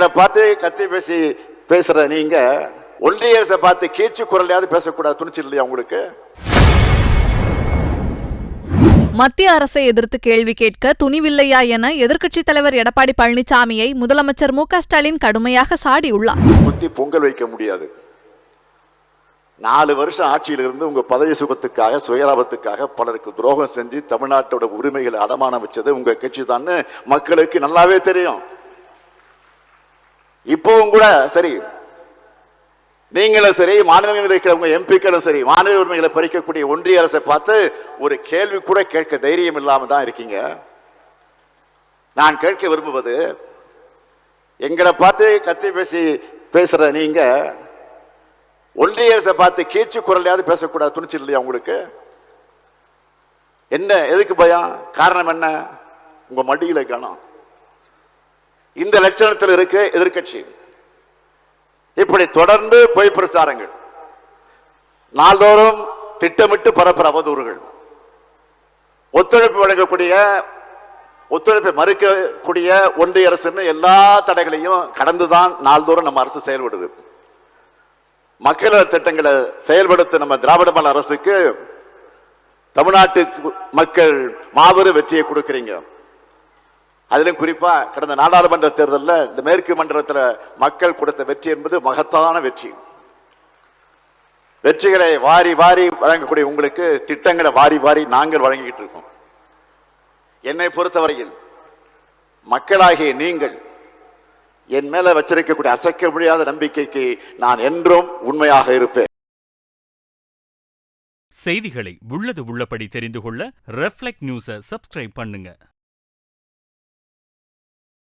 எங்களை பார்த்து கத்தி பேசி பேசுற நீங்க ஒன்றிய அரசை பார்த்து கீச்சு குரலையாவது பேசக்கூடாது துணிச்சல் இல்லையா உங்களுக்கு? மத்திய அரசை எதிர்த்து கேள்வி கேட்க துணிவில்லையா என எதிர்க்கட்சித் தலைவர் எடப்பாடி பழனிசாமியை முதலமைச்சர் மு.க.ஸ்டாலின் கடுமையாக சாடியுள்ளார். குத்தி பொங்கல் வைக்க முடியாது. 4 வருஷம் ஆட்சியில் இருந்து உங்க பதவி சுகத்துக்காக சுயலாபத்துக்காக பலருக்கு துரோகம் செஞ்சு தமிழ்நாட்டோட உரிமைகளை அடமானம் வச்சது உங்க கட்சி தான் மக்களுக்கு நல்லாவே தெரியும். இப்பவும் கூட சரி, நீங்களும் சரி, மாநிலங்களில் இருக்கிறவங்க எம்பிக்களும் சரி, மாநில உரிமைகளை பறிக்கக்கூடிய ஒன்றிய அரசை பார்த்து ஒரு கேள்வி கூட கேட்க தைரியம் இல்லாம தான் இருக்கீங்க. நான் கேட்க விரும்புவது, எங்களை பார்த்து கத்தி பேசி பேசுற நீங்க ஒன்றிய அரசை பார்த்து கீச்சு குரலையாவது பேசக்கூடாது துணிச்சல் இல்லையா உங்களுக்கு? என்ன, எதுக்கு பயம்? காரணம் என்ன? உங்க மடியில கணம். இந்த லட்சணத்தில் இருக்கு எதிர்கட்சி. இப்படி தொடர்ந்து பொய் பிரச்சாரங்கள், நாள்தோறும் திட்டமிட்டு பரப்புற அவதூறுகள், ஒத்துழைப்பு வழங்கக்கூடிய ஒத்துழைப்பை மறுக்கக்கூடிய ஒன்றிய அரசு எல்லா தடைகளையும் கடந்துதான் நாள்தோறும் நம்ம அரசு செயல்படுது. மக்கள் திட்டங்களை செயல்படுத்த நம்ம திராவிட மாடல் அரசுக்கு தமிழ்நாட்டு மக்கள் மாபெரும் வெற்றியை கொடுக்கிறீங்க. அதிலும் குறிப்பா கடந்த நாடாளுமன்ற தேர்தலில் இந்த மேற்கு மண்டலத்தில் மக்கள் கொடுத்த வெற்றி என்பது மகத்தான வெற்றி. வெற்றிகளை வாரி வாரி வழங்கக்கூடிய உங்களுக்கு திட்டங்களை வாரி வாரி நாங்கள் வழங்கிட்டு இருக்கோம். என்னை பொறுத்தவரையில் மக்களாகிய நீங்கள் என் மேல வச்சிருக்கக்கூடிய அசைக்க முடியாத நம்பிக்கைக்கு நான் என்றும் உண்மையாக இருப்பேன். செய்திகளை உள்ளது உள்ளபடி தெரிந்து கொள்ள ரெஃப்ளெக்ட் நியூஸை சப்ஸ்கிரைப் பண்ணுங்க.